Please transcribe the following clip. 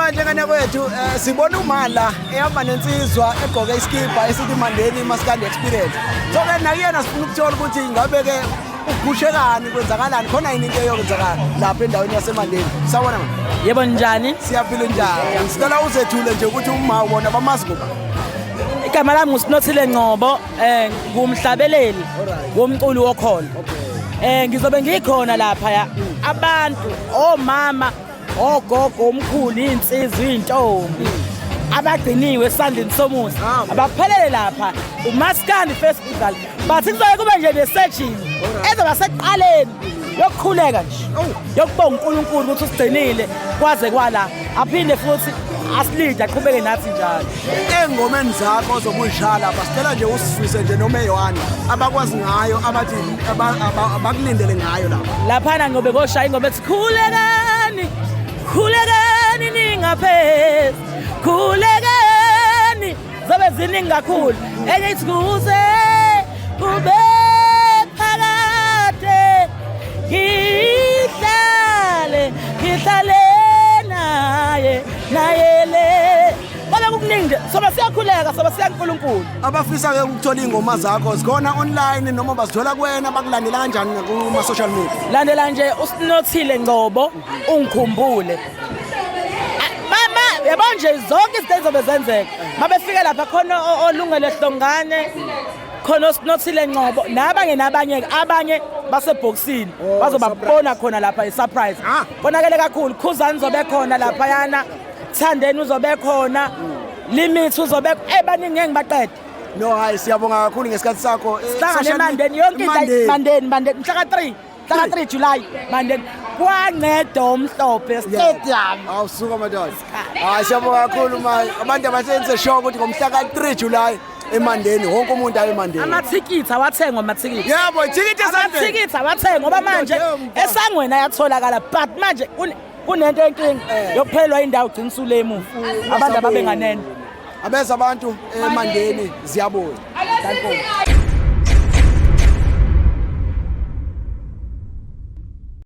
manje ngane kwethu sibona umala ehamba nensizwa egqoke iskipa esithi Mandeni Maskandi Experience. So ke nakuyena sifuna ukuthola ukuthi ngabe ke ukhushekani kwenzakalani khona yini into yokwenzakala lapha endaweni yaseMandeni. Sawona manje. Yebo njani? Siyaphila njani? Sicela uzethule nje ukuthi uma ubona bamazi kuba. Igama lami nguSinothile Ngcobo, ngumhlabeleli womculo wokholo. Ngizobe ngikhona lapha ya abantu, omama, ogogo, omkhulu, insizwa, intombi abagciniwe esandleni somusa abaphelele lapha uMaskandi Festival. Bathi kuzoye kube nje nesearching ezoba seqaleni yokukhuleka nje yokubonga uNkulunkulu ukuthi usigcinile kwaze kwala aphinde futhi asilinde aqhubeke nathi njalo. Engomeni zakho zobudlala basicela nje usifise nje noma eyohani abakwazi ngayo abathi abakulindele ngayo laphana ngobe koshaya ingoma ethi khulekani khulekani ningaphezi khulekani zobe ziningi kakhulu enye ithi kuze kube phakade ngihlale naye le baba kukuningi soba siyakhuleka soba siyaNkulunkulu. Abafisa ke ukuthola ingoma zakho zikhona online noma bazithola kuwena bakulandela kanjani kuma social media? Landela nje uSinothile Ngcobo ungikhumbule. Mama yabo nje zonke izinto ezobe zenzeka mabefika lapha khona olungele hlongane khona uSinothile Ngcobo nabanye basebhoxini bazobabona khona lapha isurprise. Bonakele kakhulu Khuzani zobe khona lapha yana Thandeni uzobe khona Limit uzobe ebaningi ngibaqede. No hayi siyabonga kakhulu ngesikhathi sakho. Hlangane Mandeni yonke into Mandeni mhla ka 3 July Mandeni kwaNceda Omhlophe Stadium. Awusuka madoda. Hayi siyabonga kakhulu abantu abasenze show ukuthi ngomhla ka 3 July eMandeni wonke umuntu aye eMandeni. Amathikithi awathengwa amathikiti. Yebo ithikithi esandleni. Amathikithi awathengwa ngoba manje esangweni ayatholakala but manje kunento enkinga yokuphelwa indawo ugcina usule emuva abantu ababenganene abeza abantu eMandeni ziyabuya. Danko.